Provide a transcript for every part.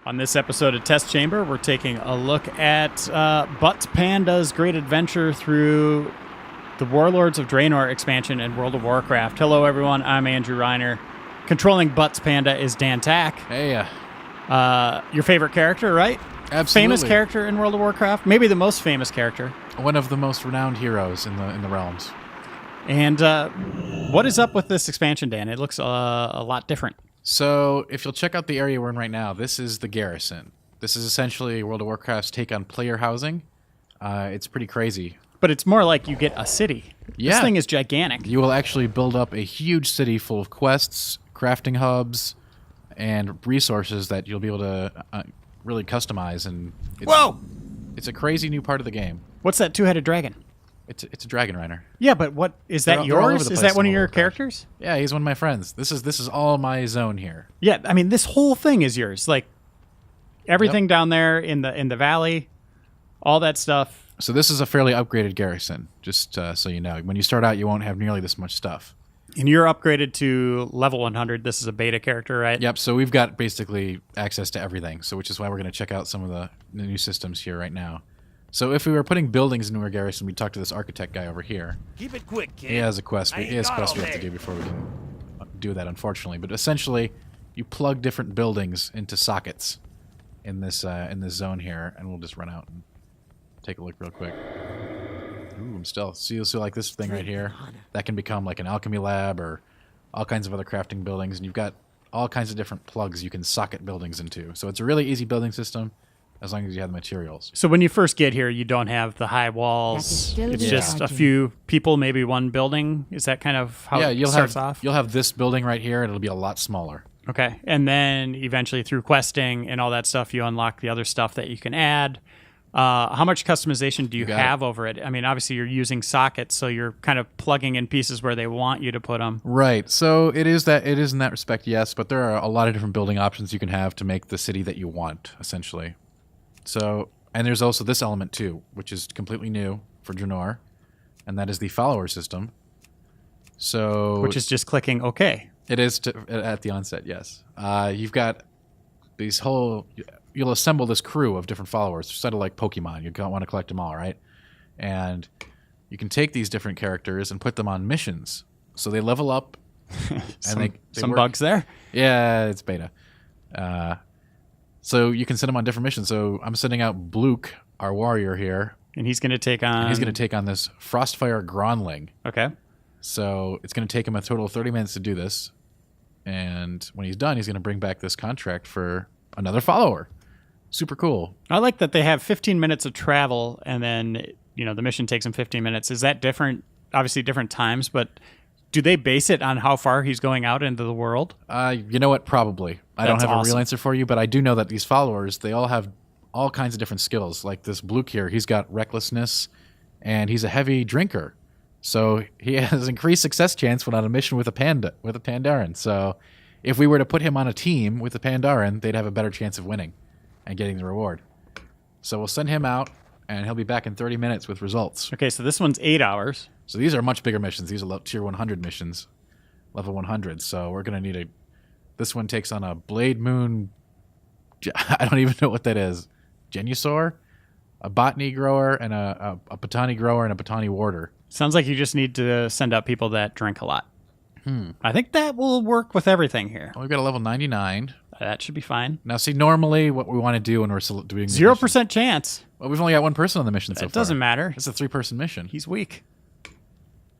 On this episode of Test Chamber, we're taking a look at Butts Panda's great adventure through the Warlords of Draenor expansion in World of Warcraft. Hello, everyone. I'm Andrew Reiner. Controlling Butts Panda is Dan Tack. Hey. Your favorite character, right? Absolutely. Famous character in World of Warcraft. Maybe the most famous character. One of the most renowned heroes in the realms. And what is up with this expansion, Dan? It looks a lot different. So, if you'll check out the area we're in right now, this is the garrison. This is essentially World of Warcraft's take on player housing. It's pretty crazy. But it's more like you get a city. Yeah. This thing is gigantic. You will actually build up a huge city full of quests, crafting hubs, and resources that you'll be able to really customize. And Whoa! It's a crazy new part of the game. What's that two-headed dragon? It's a dragon, Reiner. Yeah, but what is that They're all over yours? the Is place that one in of your World of Warcraft. characters? Yeah, he's one of my friends. This is all my zone here. Yeah, I mean this whole thing is yours. Like everything down there in the valley, all that stuff. So this is a fairly upgraded garrison, just so you know. When you start out, you won't have nearly this much stuff. And you're upgraded to level 100. This is a beta character, right? Yep, so we've got basically access to everything, so which is why we're going to check out some of the new systems here right now. So if we were putting buildings into our garrison, we'd talk to this architect guy over here. Keep it quick, kid. He has a quest. He has quests we have to day. do before we can do that, unfortunately. But essentially, you plug different buildings into sockets in this zone here, and we'll just run out and take a look real quick. Ooh, I'm still. So like this thing right here, that can become like an alchemy lab or all kinds of other crafting buildings, and you've got all kinds of different plugs you can socket buildings into. So it's a really easy building system as long as you have the materials. So when you first get here, you don't have the high walls. It's just a few people, maybe one building. Is that kind of how it starts off? You'll have this building right here, and it'll be a lot smaller. Okay. And then eventually through questing and all that stuff, you unlock the other stuff that you can add. How much customization do you have over it? I mean, obviously you're using sockets, so you're kind of plugging in pieces where they want you to put them. Right. So it is in that respect, yes, but there are a lot of different building options you can have to make the city that you want, essentially. So, and there's also this element too, which is completely new for Draenor, and that is the follower system. So, Which is just clicking OK. It is at the onset, yes. You've got these you'll assemble this crew of different followers, sort of like Pokemon. You want to collect them all, right? And you can take these different characters and put them on missions. So they level up. And some bugs there? Yeah, it's beta. So you can send them on different missions. So I'm sending out Bluke, our warrior here. And he's going to take on... this Frostfire Gronling. Okay. So it's going to take him a total of 30 minutes to do this. And when he's done, he's going to bring back this contract for another follower. Super cool. I like that they have 15 minutes of travel, and then the mission takes him 15 minutes. Is that different? Obviously different times, but do they base it on how far he's going out into the world? You know what? Probably. I don't have a real answer for you, but I do know that these followers, they all have all kinds of different skills. Like this Bluke here, he's got recklessness, and he's a heavy drinker. So he has increased success chance when on a mission with a Pandaren. So if we were to put him on a team with a Pandaren, they'd have a better chance of winning and getting the reward. So we'll send him out, and he'll be back in 30 minutes with results. Okay, so this one's 8 hours. So these are much bigger missions. These are tier 100 missions, level 100. So we're going to need this one takes on a Blade Moon, I don't even know what that is, Genusaur, a Botany Grower, and a Botany Grower, and a Botany Warder. Sounds like you just need to send out people that drink a lot. I think that will work with everything here. Well, we've got a level 99. That should be fine. Now, see, normally what we want to do when we're doing 0% chance. Well, we've only got one person on the mission so far. It doesn't matter. It's a 3-person mission. He's weak.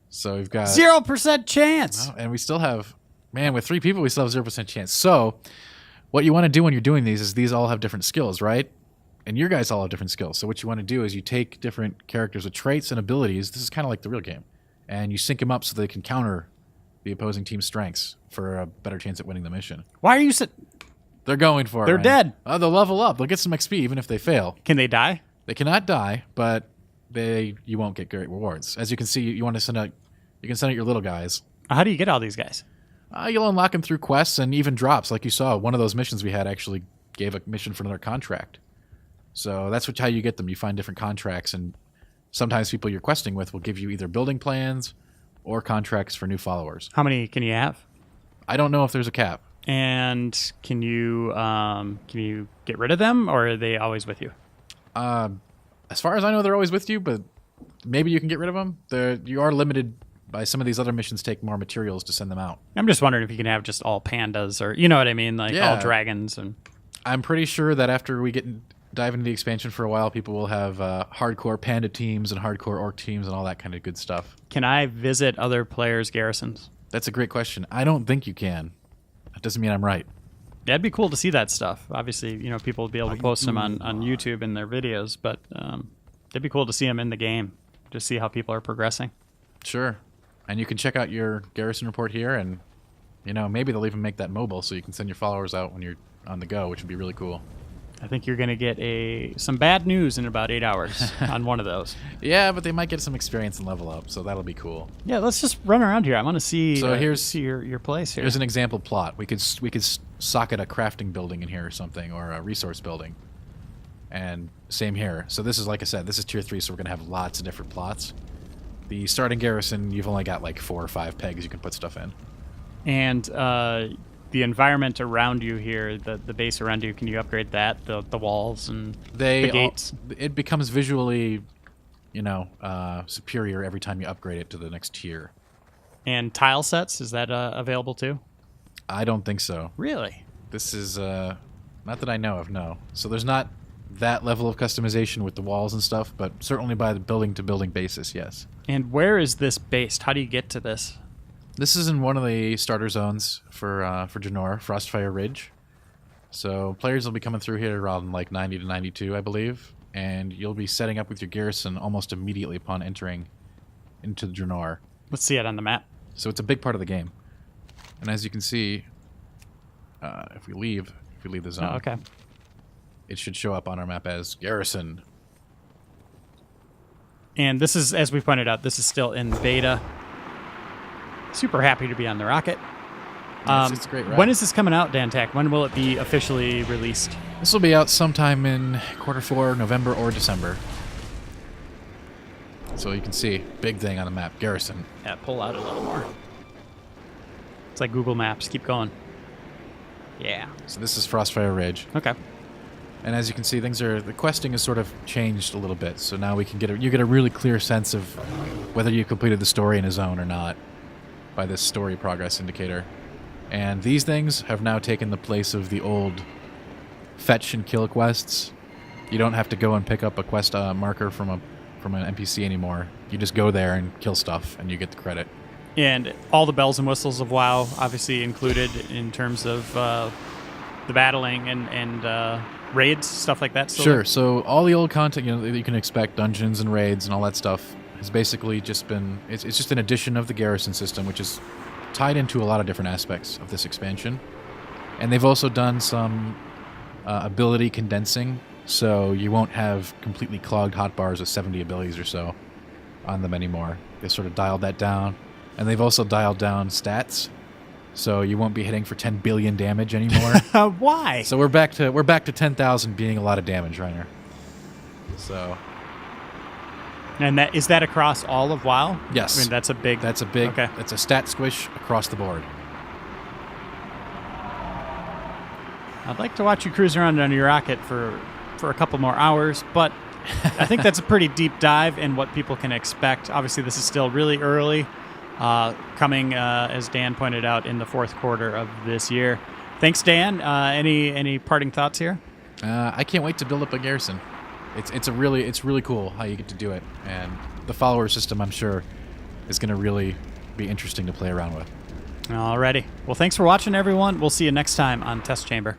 So we've got 0% chance. Oh, and we still have, with 3 people, we still have 0% chance. So what you want to do when you're doing these is these all have different skills, right? And your guys all have different skills. So what you want to do is you take different characters with traits and abilities. This is kind of like the real game. And you sync them up so they can counter the opposing team's strengths for a better chance at winning the mission. Why are you... They're going for it. They're dead. They'll level up. They'll get some XP even if they fail. Can they die? They cannot die, but you won't get great rewards. As you can see, you can send out your little guys. How do you get all these guys? You'll unlock them through quests and even drops. Like you saw, one of those missions we had actually gave a mission for another contract. So that's how you get them. You find different contracts, and sometimes people you're questing with will give you either building plans or contracts for new followers. How many can you have? I don't know if there's a cap. And can you get rid of them, or are they always with you? As far as I know, they're always with you, but maybe you can get rid of them. You are limited by some of these other missions take more materials to send them out. I'm just wondering if you can have just all pandas, or you know what I mean, like all dragons. And I'm pretty sure that after we dive into the expansion for a while, people will have hardcore panda teams and hardcore orc teams and all that kind of good stuff. Can I visit other players' garrisons? That's a great question. I don't think you can. That doesn't mean I'm right. Yeah, it'd be cool to see that stuff. Obviously, people will be able to post them on YouTube in their videos, but it'd be cool to see them in the game, just see how people are progressing. Sure. And you can check out your garrison report here, and maybe they'll even make that mobile so you can send your followers out when you're on the go, which would be really cool. I think you're going to get some bad news in about 8 hours on one of those. Yeah, but they might get some experience and level up, so that'll be cool. Yeah, let's just run around here. I want to see. So see your place here. Here's an example plot. We could socket a crafting building in here or something, or a resource building. And same here. So this is, like I said, this is tier 3, so we're going to have lots of different plots. The starting garrison, you've only got like 4 or 5 pegs you can put stuff in. And the environment around you here, the base around you, can you upgrade that? The walls and the gates? It becomes visually, superior every time you upgrade it to the next tier. And tile sets, is that available too? I don't think so. Really? This is, not that I know of, no. So there's not that level of customization with the walls and stuff, but certainly by the building-to-building basis, yes. And where is this based? How do you get to this? This is in one of the starter zones for Draenor, Frostfire Ridge. So players will be coming through here around like 90 to 92, I believe, and you'll be setting up with your garrison almost immediately upon entering into the Draenor. Let's see it on the map. So it's a big part of the game. And as you can see, if we leave the zone, okay, it should show up on our map as garrison. And this is, as we pointed out, this is still in beta. Super happy to be on the rocket. It's a great ride. When is this coming out, Dan Tack? When will it be officially released? This will be out sometime in Q4, November or December. So you can see, big thing on the map, garrison. Yeah, pull out a little more. It's like Google Maps. Keep going. Yeah. So this is Frostfire Ridge. Okay. And as you can see, the questing has sort of changed a little bit. So now you get a really clear sense of whether you completed the story in a zone or not by this story progress indicator. And these things have now taken the place of the old fetch and kill quests. You don't have to go and pick up a quest marker from an NPC anymore. You just go there and kill stuff, and you get the credit. And all the bells and whistles of WoW obviously included in terms of the battling and raids, stuff like that. Sure. So all the old content that you can expect, dungeons and raids and all that stuff, has basically just been, it's just an addition of the garrison system, which is tied into a lot of different aspects of this expansion. And they've also done some ability condensing, so you won't have completely clogged hotbars with 70 abilities or so on them anymore. They sort of dialed that down. And they've also dialed down stats, so you won't be hitting for 10 billion damage anymore. Why? So we're back to 10,000 being a lot of damage, Reiner. So. And is that across all of WoW? Yes. I mean, that's a big. Okay. That's a stat squish across the board. I'd like to watch you cruise around on your rocket for a couple more hours, but I think that's a pretty deep dive in what people can expect. Obviously, this is still really early. Coming, as Dan pointed out, in the fourth quarter of this year. Thanks, Dan. Any parting thoughts here? I can't wait to build up a garrison. It's really cool how you get to do it, and the follower system, I'm sure, is going to really be interesting to play around with. Alrighty. Well, thanks for watching, everyone. We'll see you next time on Test Chamber.